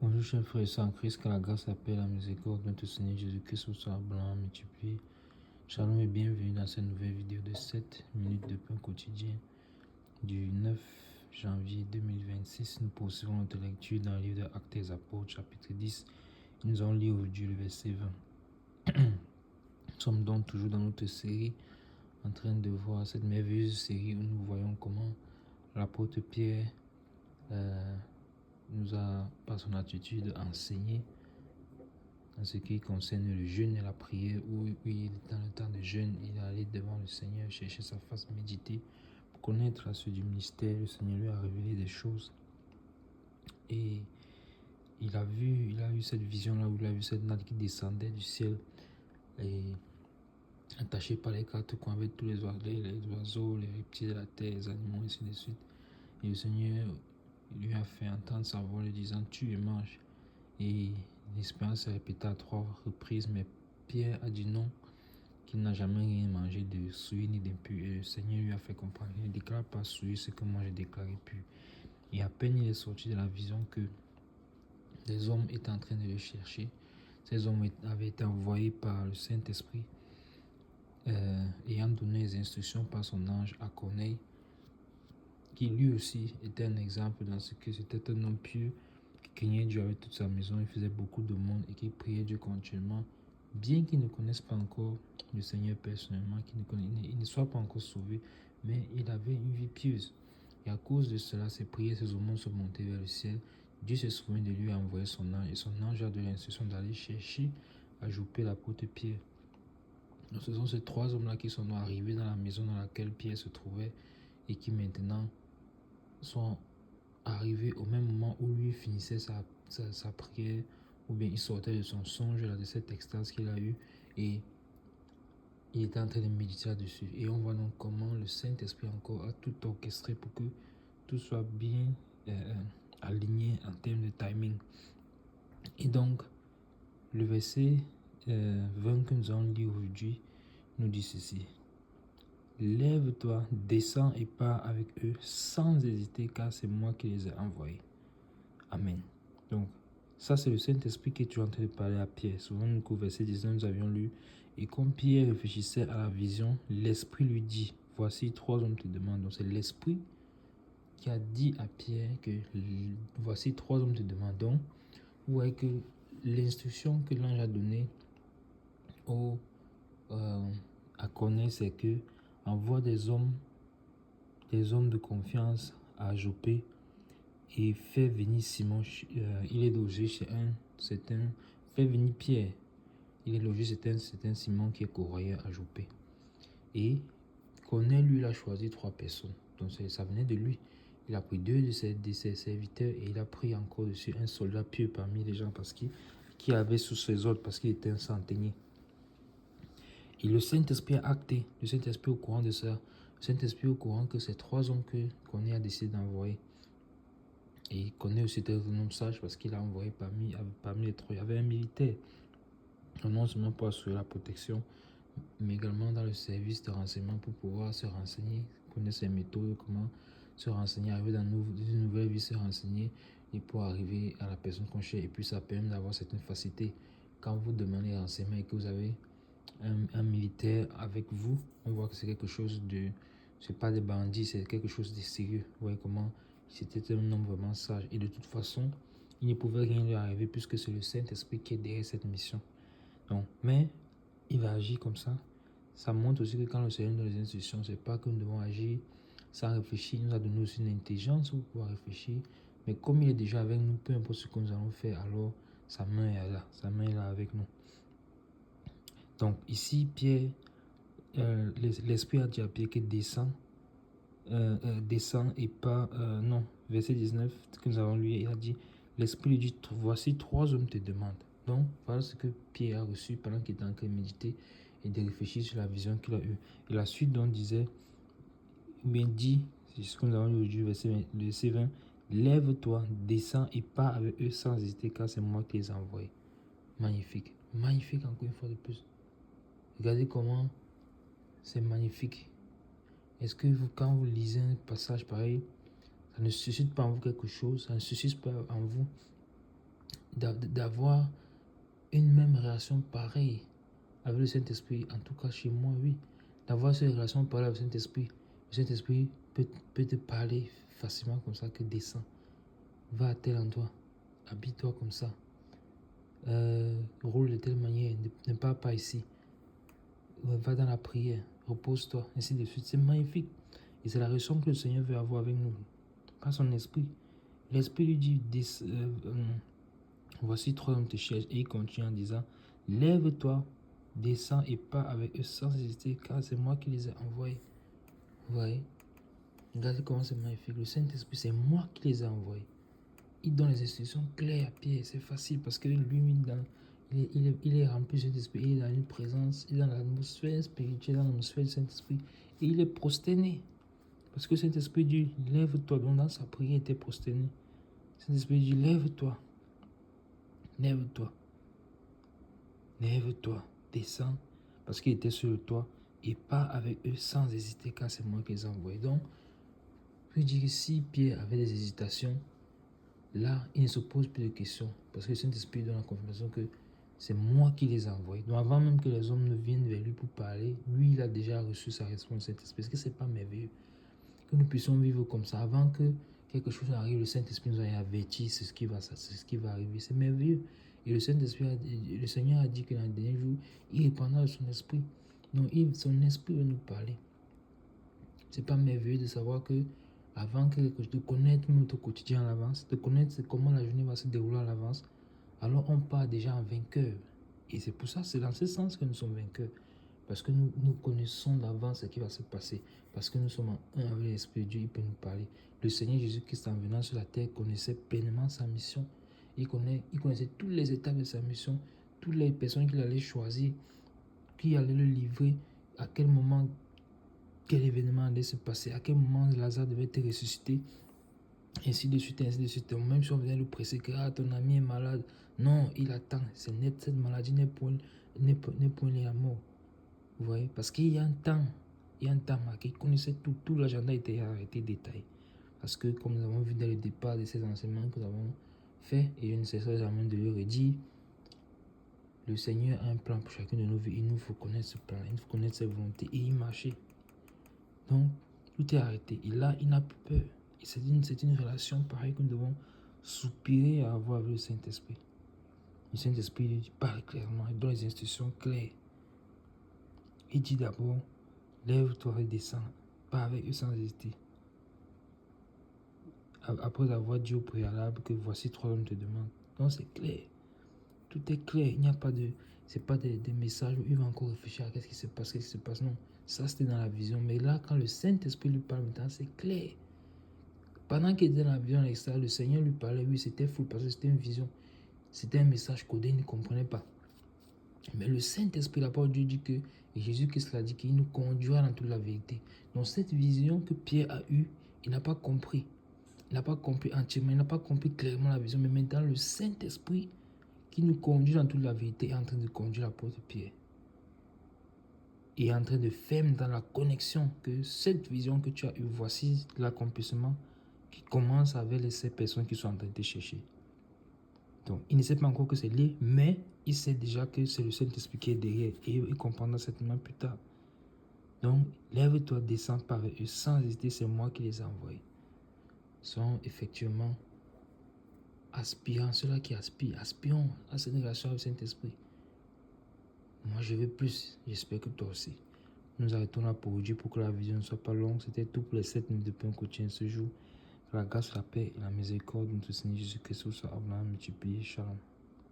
Bonjour chers frères et sœurs en Christ, que la grâce, la paix et la miséricorde de notre Seigneur Jésus-Christ vous soit blanc, multiplié. Shalom et bienvenue dans cette nouvelle vidéo de 7 minutes de pain quotidien du 9 janvier 2026. Nous poursuivons notre lecture dans le livre de Actes des Apôtres, chapitre 10. Nous allons lire aujourd'hui le verset 20. Nous sommes donc toujours dans notre série, en train de voir cette merveilleuse série où nous voyons comment l'apôtre Pierre nous a, par son attitude, enseigné en ce qui concerne le jeûne et la prière, où il, dans le temps de jeûne, il est allé devant le Seigneur, chercher sa face, méditer, pour connaître la suite du ministère. Le Seigneur lui a révélé des choses. Et il a eu cette vision-là, où il a vu cette natte qui descendait du ciel, et attachée par les quatre coins avec tous les oiseaux, les reptiles de la terre, les animaux, et ainsi de suite. Et le Seigneur lui a fait entendre sa voix, lui disant « Tu et mange ». Et l'expérience s'est répétée à 3 reprises, mais Pierre a dit non, qu'il n'a jamais rien mangé de souillé ni d'impur. Et le Seigneur lui a fait comprendre qu'il ne déclare pas souillé ce que moi j'ai déclaré pur. Et à peine il est sorti de la vision que des hommes étaient en train de le chercher. Ces hommes avaient été envoyés par le Saint-Esprit, ayant donné les instructions par son ange à Corneille, qui lui aussi était un exemple dans ce que c'était un homme pieux, qui craignait Dieu avec toute sa maison, il faisait beaucoup de monde et qui priait Dieu continuellement, bien qu'il ne connaisse pas encore le Seigneur personnellement, qu'il ne soit pas encore sauvé, mais il avait une vie pieuse. Et à cause de cela, ses prières, ses aumônes sont montées vers le ciel. Dieu s'est souvenu de lui et a envoyé son ange, et son ange a donné l'instruction d'aller chercher à Joppé l'apôtre Pierre. Donc ce sont ces 3 hommes-là qui sont arrivés dans la maison dans laquelle Pierre se trouvait et qui maintenant sont arrivés au même moment où lui finissait sa prière, ou bien il sortait de son songe, là, de cette extase qu'il a eu, et il était en train de méditer là-dessus. Et on voit donc comment le Saint-Esprit encore a tout orchestré pour que tout soit bien aligné en termes de timing. Et donc, le verset 20 que nous allons lire aujourd'hui nous dit ceci. Lève-toi, descends et pars avec eux sans hésiter, car c'est moi qui les ai envoyés. Amen. Donc, ça c'est le Saint-Esprit qui est toujours en train de parler à Pierre. Souvent, au verset 19, nous avions lu. Et comme Pierre réfléchissait à la vision, l'Esprit lui dit, voici 3 hommes te demandent. Donc, c'est l'Esprit qui a dit à Pierre que voici 3 hommes te demandent. Donc, vous voyez que l'instruction que l'ange a donnée à Corneille, c'est que envoie des hommes de confiance à Joppé et fait venir Simon. Il est logé chez fait venir Pierre. Il est logé chez un certain Simon qui est corroyeur à Joppé. Et Corneille, lui, il a choisi 3 personnes. Donc ça venait de lui. Il a pris 2 de ses serviteurs et il a pris encore dessus un soldat pieux parmi les gens qui avait sous ses ordres parce qu'il était un centenier. Et le Saint-Esprit a acté. Le Saint-Esprit est au courant de ça. Le Saint-Esprit est au courant que ces 3 hommes qu'on a décidé d'envoyer. Et il connaît aussi un homme sage parce qu'il a envoyé parmi les 3. Il y avait un militaire. Non seulement pour assurer la protection, mais également dans le service de renseignement pour pouvoir se renseigner, connaître ses méthodes, comment se renseigner, arriver dans une nouvelle vie, se renseigner et pour arriver à la personne qu'on cherche. Et puis ça permet d'avoir certaines facilités. Quand vous demandez des renseignements et que vous avez un militaire avec vous, on voit que c'est quelque chose de... C'est pas des bandits, c'est quelque chose de sérieux. Vous voyez comment c'était un homme vraiment sage. Et de toute façon, il ne pouvait rien lui arriver puisque c'est le Saint-Esprit qui est derrière cette mission. Donc, mais il va agir comme ça. Ça montre aussi que quand le Seigneur nous donne les instructions, c'est pas que nous devons agir sans réfléchir. Il nous a donné aussi une intelligence pour pouvoir réfléchir. Mais comme il est déjà avec nous, peu importe ce que nous allons faire, alors sa main est là. Sa main est là avec nous. Donc ici, Pierre, l'Esprit a dit à Pierre que descend et pas... non, verset 19 que nous avons lu, il a dit, l'Esprit lui dit, voici 3 hommes te demandent. Donc, voilà ce que Pierre a reçu pendant qu'il était en train de méditer et de réfléchir sur la vision qu'il a eue. Et la suite donc disait, ou bien dit, c'est ce que nous avons lu aujourd'hui, verset 20, lève-toi, descends et pars avec eux sans hésiter, car c'est moi qui les ai envoyés. Magnifique. Magnifique encore une fois de plus. Regardez comment c'est magnifique. Est-ce que quand vous lisez un passage pareil, ça ne suscite pas en vous quelque chose, ça ne suscite pas en vous d'avoir une même relation pareille avec le Saint-Esprit. En tout cas, chez moi, oui. D'avoir cette relation pareille avec le Saint-Esprit. Le Saint-Esprit peut te parler facilement comme ça, que descends. Va à tel endroit. Habille-toi comme ça. Roule de telle manière. Ne pars pas ici. Va dans la prière. Repose-toi. Ainsi de suite. C'est magnifique. Et c'est la relation que le Seigneur veut avoir avec nous. Par son esprit. L'esprit lui dit, voici 3 hommes te cherchent. Et il continue en disant, lève-toi, descends et pars avec eux sans hésiter, car c'est moi qui les ai envoyés. Vous voyez? Regardez comment c'est magnifique. Le Saint-Esprit, c'est moi qui les ai envoyés. Il donne les instructions claires à Pierre. C'est facile parce que lui, il est rempli du Saint-Esprit. Il est dans une présence, il est dans l'atmosphère spirituelle, dans l'atmosphère du Saint-Esprit. Et il est prosterné. Parce que le Saint-Esprit dit, lève-toi. Donc dans sa prière, il était prosterné. Le Saint-Esprit dit, lève-toi. Lève-toi. Lève-toi. Descends. Parce qu'il était sur le toit. Et pars avec eux sans hésiter, car c'est moi qui les ai envoyés. Donc, je veux dire que si Pierre avait des hésitations, là, il ne se pose plus de questions. Parce que le Saint-Esprit donne la confirmation que c'est moi qui les ai envoyés. Donc, avant même que les hommes ne viennent vers lui pour parler, lui, il a déjà reçu sa réponse du Saint-Esprit. Est-ce que ce n'est pas merveilleux que nous puissions vivre comme ça? Avant que quelque chose arrive, le Saint-Esprit nous a averti, c'est ce qui va arriver. C'est merveilleux. Et le Saint-Esprit, le Seigneur a dit que dans le dernier jour, il répandra de son esprit. Donc, son esprit veut nous parler. C'est pas merveilleux de savoir que avant de connaître notre quotidien à l'avance, de connaître comment la journée va se dérouler à l'avance, alors on part déjà en vainqueur. Et c'est pour ça, c'est dans ce sens que nous sommes vainqueurs. Parce que nous connaissons d'avance ce qui va se passer. Parce que nous sommes en un avec l'Esprit de Dieu, il peut nous parler. Le Seigneur Jésus-Christ, en venant sur la terre, connaissait pleinement sa mission. Il connaissait toutes les étapes de sa mission, toutes les personnes qu'il allait choisir, qui allaient le livrer, à quel moment, quel événement allait se passer, à quel moment Lazare devait être ressuscité, ainsi de suite, ainsi de suite. Même si on venait le presser que ton ami est malade, non, il attend. Cette maladie n'est point liée à mort. Vous voyez, parce qu'il y a un temps, marqué. Il connaissait tout l'agenda était arrêté, détaillé. Parce que, comme nous avons vu dès le départ de ces enseignements que nous avons fait, et je ne cesserai jamais de le redire, le Seigneur a un plan pour chacune de nos vies. Il nous faut connaître ce plan, il nous faut connaître ses volontés et y marcher. Donc, tout est arrêté. Et là, il n'a plus peur. Et c'est une relation pareille que nous devons soupirer à avoir avec le Saint-Esprit. Le Saint-Esprit lui parle clairement, il donne les instructions claires. Il dit d'abord, lève-toi et descends, pas avec eux sans hésiter. Après avoir dit au préalable que voici 3 hommes te demandent. Donc c'est clair. Tout est clair. Il n'y a pas de... C'est pas des messages où il va encore réfléchir à qu'est-ce qui se passe, Non. Ça, c'était dans la vision. Mais là, quand le Saint-Esprit lui parle maintenant, c'est clair. Pendant qu'il était dans la vision à l'extérieur, le Seigneur lui parlait. Oui, c'était fou parce que c'était une vision. C'était un message codé, il ne comprenait pas. Mais le Saint-Esprit, la parole de Dieu dit que, et Jésus-Christ l'a dit, qu'il nous conduira dans toute la vérité. Donc cette vision que Pierre a eue, il n'a pas compris. Il n'a pas compris entièrement, il n'a pas compris clairement la vision. Mais maintenant, le Saint-Esprit qui nous conduit dans toute la vérité est en train de conduire l'apôtre Pierre. Et est en train de faire dans la connexion que cette vision que tu as eue, voici l'accomplissement qui commence avec ces personnes qui sont en train de te chercher. Donc, il ne sait pas encore que c'est lié, mais il sait déjà que c'est le Saint-Esprit qui est derrière. Et il comprendra certainement plus tard. Donc, lève-toi, descends par eux sans hésiter, c'est moi qui les ai envoyés. Sont effectivement aspirants, ceux-là qui aspirons à cette relation avec le Saint-Esprit. Moi, je veux plus. J'espère que toi aussi. Nous arrêtons là pour aujourd'hui pour que la vision ne soit pas longue. C'était tout pour les 7 minutes de pain quotidien ce jour. Que la grâce, la paix et la miséricorde de notre Seigneur Jésus-Christ soit multipliée. Shalom.